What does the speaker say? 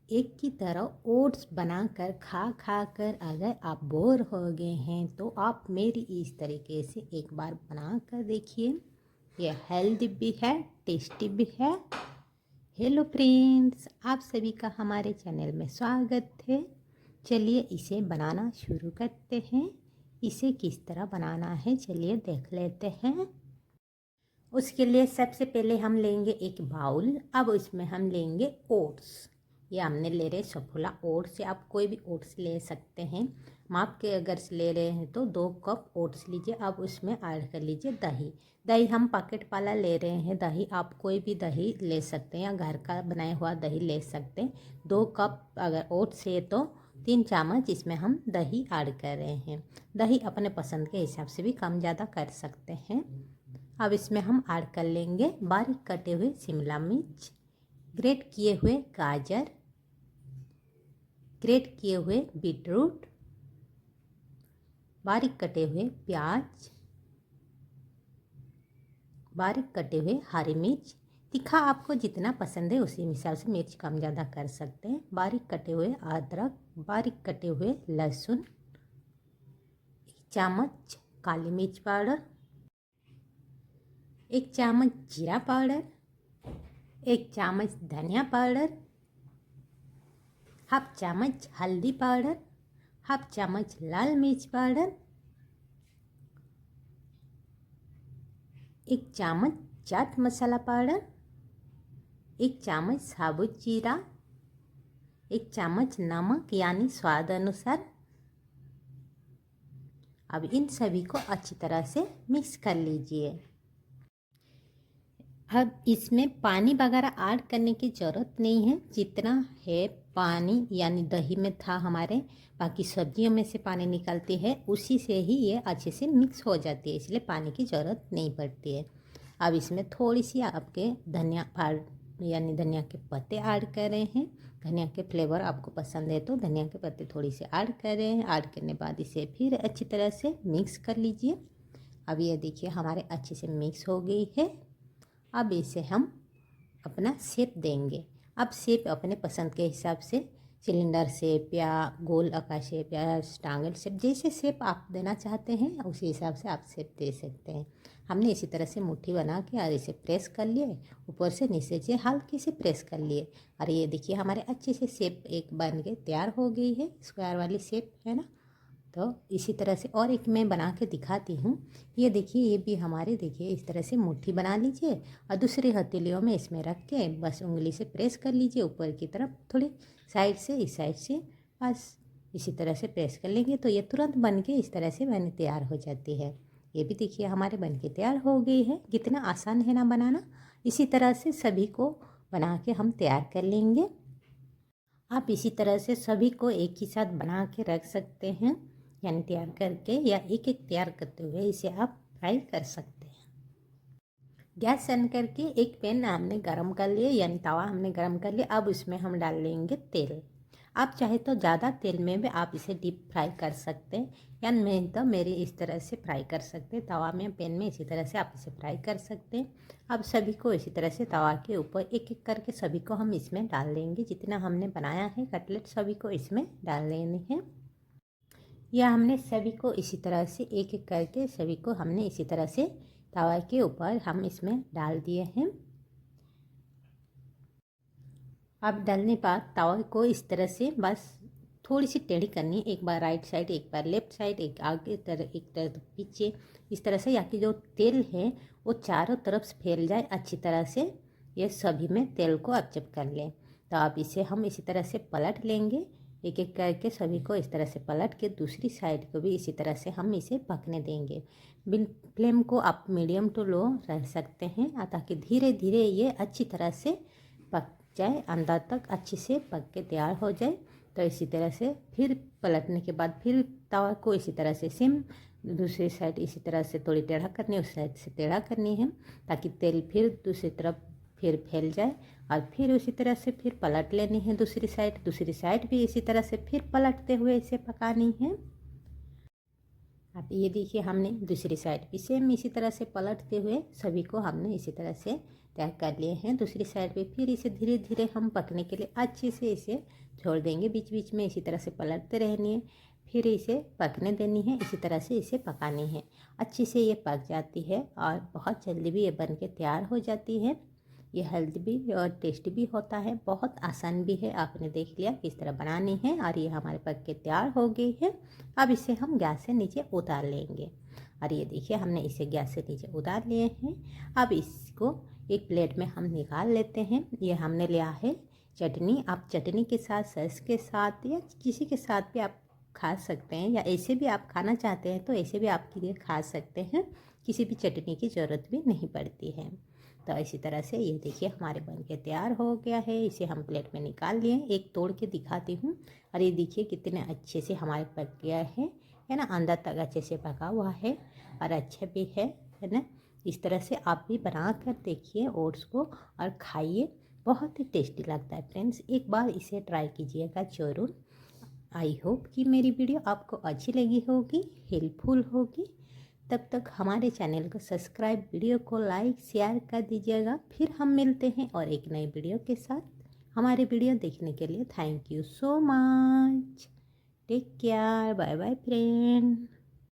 एक की तरह ओट्स बनाकर खा खा कर अगर आप बोर हो गए हैं तो आप मेरी इस तरीके से एक बार बना कर देखिए। यह हेल्दी भी है, टेस्टी भी है। हेलो फ्रेंड्स, आप सभी का हमारे चैनल में स्वागत है। चलिए इसे बनाना शुरू करते हैं। इसे किस तरह बनाना है चलिए देख लेते हैं। उसके लिए सबसे पहले हम लेंगे एक बाउल। अब उसमें हम लेंगे ओट्स। ये हमने ले रहे सफोला ओट्स, या आप कोई भी ओट्स ले सकते हैं। माप के अगर से ले रहे हैं तो 2 कप ओट्स लीजिए। अब उसमें ऐड कर लीजिए दही। दही हम पैकेट वाला ले रहे हैं। दही आप कोई भी दही ले सकते हैं या घर का बनाया हुआ दही ले सकते हैं। 2 कप अगर ओट्स है तो 3 चम्मच इसमें हम दही ऐड कर रहे हैं। दही अपने पसंद के हिसाब से भी कम ज़्यादा कर सकते हैं। अब इसमें हम ऐड कर लेंगे बारीक कटे हुए शिमला मिर्च, ग्रेट किए हुए गाजर, ग्रेट किए हुए बीटरूट, बारीक कटे हुए प्याज, बारीक कटे हुए हरी मिर्च। तीखा आपको जितना पसंद है उसी हिसाब से मिर्च कम ज़्यादा कर सकते हैं। बारीक कटे हुए अदरक, बारीक कटे हुए लहसुन, 1 चम्मच काली मिर्च पाउडर, 1 चम्मच जीरा पाउडर, 1 चम्मच धनिया पाउडर, हाफ चम्मच हल्दी पाउडर, हाफ चम्मच लाल मिर्च पाउडर, 1 चम्मच चाट मसाला पाउडर, 1 चम्मच साबुत जीरा, 1 चम्मच नमक यानी स्वाद अनुसार। अब इन सभी को अच्छी तरह से मिक्स कर लीजिए। अब इसमें पानी वगैरह ऐड करने की ज़रूरत नहीं है। जितना है पानी यानी दही में था हमारे, बाकी सब्जियों में से पानी निकलती है, उसी से ही ये अच्छे से मिक्स हो जाती है, इसलिए पानी की ज़रूरत नहीं पड़ती है। अब इसमें थोड़ी सी आपके धनिया पाउडर यानी धनिया के पत्ते ऐड कर रहे हैं। धनिया के फ्लेवर आपको पसंद है तो धनिया के पत्ते थोड़ी से ऐड कर रहे हैं। ऐड करने बाद इसे फिर अच्छी तरह से मिक्स कर लीजिए। अब ये देखिए हमारे अच्छे से मिक्स हो गई है। अब इसे हम अपना शेप देंगे। अब शेप अपने पसंद के हिसाब से, सिलेंडर शेप या गोल आकार शेप या ट्रायंगल शेप, जैसे शेप आप देना चाहते हैं उसी हिसाब से आप शेप दे सकते हैं। हमने इसी तरह से मुट्ठी बना के और इसे प्रेस कर लिए, ऊपर से नीचे से हल्के से प्रेस कर लिए। और ये देखिए हमारे अच्छे से शेप एक बन के तैयार हो गई है, स्क्वायर वाली शेप है ना। तो इसी तरह से और एक मैं बना के दिखाती हूँ। ये देखिए ये भी हमारे, देखिए इस तरह से मुट्ठी बना लीजिए और दूसरी हथेलियों में इसमें रख के बस उंगली से प्रेस कर लीजिए ऊपर की तरफ, थोड़ी साइड से, इस साइड से, बस इसी तरह से प्रेस कर लेंगे तो ये तुरंत बन के इस तरह से बन तैयार हो जाती है। ये भी देखिए हमारे बन के तैयार हो गई है। कितना आसान है ना बनाना। इसी तरह से सभी को बना के हम तैयार कर लेंगे। आप इसी तरह से सभी को एक ही साथ बना के रख सकते हैं, यानी तैयार करके या एक एक तैयार करते हुए इसे आप फ्राई कर सकते हैं। गैस ऑन करके एक पैन हमने गरम कर लिया, यानी तवा हमने गरम कर लिया। अब उसमें हम डाल लेंगे तेल। आप चाहे तो ज़्यादा तेल में भी आप इसे डीप फ्राई कर सकते हैं, या मैं तो मेरी इस तरह से फ्राई कर सकते हैं तवा में, पैन में, इसी तरह से आप इसे फ्राई कर सकते हैं। अब सभी को इसी तरह से तवा के ऊपर एक एक करके सभी को हम इसमें डाल देंगे। जितना हमने बनाया है कटलेट सभी को इसमें डाल लेने हैं। या हमने सभी को इसी तरह से एक एक करके सभी को हमने इसी तरह से तवा के ऊपर हम इसमें डाल दिए हैं। अब डालने बाद तवा को इस तरह से बस थोड़ी सी टेढ़ी करनी है, एक बार राइट साइड, एक बार लेफ्ट साइड, एक आगे तरफ, एक तरफ पीछे, इस तरह से, या कि जो तेल है वो चारों तरफ से फैल जाए अच्छी तरह से। ये सभी में तेल को अब कर लें। तो अब इसे हम इसी तरह से पलट लेंगे, एक एक करके सभी को इस तरह से पलट के दूसरी साइड को भी इसी तरह से हम इसे पकने देंगे। फ्लेम को आप मीडियम टू लो रख सकते हैं ताकि धीरे धीरे ये अच्छी तरह से पक जाए, अंदर तक अच्छे से पक के तैयार हो जाए। तो इसी तरह से फिर पलटने के बाद फिर तवा को इसी तरह से सेम दूसरी साइड इसी तरह से थोड़ी टेढ़ा करनी है, उस साइड से टेढ़ा करनी है ताकि तेल फिर दूसरी तरफ फिर फैल जाए। और फिर उसी तरह से फिर पलट लेनी है दूसरी साइड भी इसी तरह से फिर पलटते हुए इसे पकानी है। अब ये देखिए हमने दूसरी साइड भी सेम इसी तरह से पलटते हुए सभी को हमने इसी तरह से तैयार कर लिए हैं। दूसरी साइड पे फिर इसे धीरे धीरे हम पकने के लिए अच्छे से इसे छोड़ देंगे। बीच बीच में इसी तरह से पलटते रहनी है, फिर इसे पकने देनी है। इसी तरह से इसे पकानी है। अच्छे से ये पक जाती है और बहुत जल्दी भी ये बन के तैयार हो जाती है। ये हेल्दी भी और टेस्टी भी होता है, बहुत आसान भी है। आपने देख लिया किस तरह बनानी है और ये हमारे पक के तैयार हो गई है। अब इसे हम गैस से नीचे उतार लेंगे और ये देखिए हमने इसे गैस से नीचे उतार लिए हैं। अब इसको एक प्लेट में हम निकाल लेते हैं। ये हमने लिया है चटनी। आप चटनी के साथ, सॉस के साथ या किसी के साथ भी आप खा सकते हैं, या ऐसे भी आप खाना चाहते हैं तो ऐसे भी आपके लिए खा सकते हैं। किसी भी चटनी की ज़रूरत भी नहीं पड़ती है। तो इसी तरह से ये देखिए हमारे बन के तैयार हो गया है। इसे हम प्लेट में निकाल लिए। एक तोड़ के दिखाती हूँ और ये देखिए कितने अच्छे से हमारे पक गया है ना। अंदर तक अच्छे से पका हुआ है और अच्छा भी है ना। इस तरह से आप भी बना कर देखिए ओट्स को और खाइए, बहुत ही टेस्टी लगता है फ्रेंड्स। एक बार इसे ट्राई कीजिएगा ज़रूर। आई होप कि मेरी वीडियो आपको अच्छी लगी होगी, हेल्पफुल होगी। तब तक हमारे चैनल को सब्सक्राइब, वीडियो को लाइक शेयर कर दीजिएगा। फिर हम मिलते हैं और एक नई वीडियो के साथ। हमारे वीडियो देखने के लिए thank you so much. Take care, bye bye friend.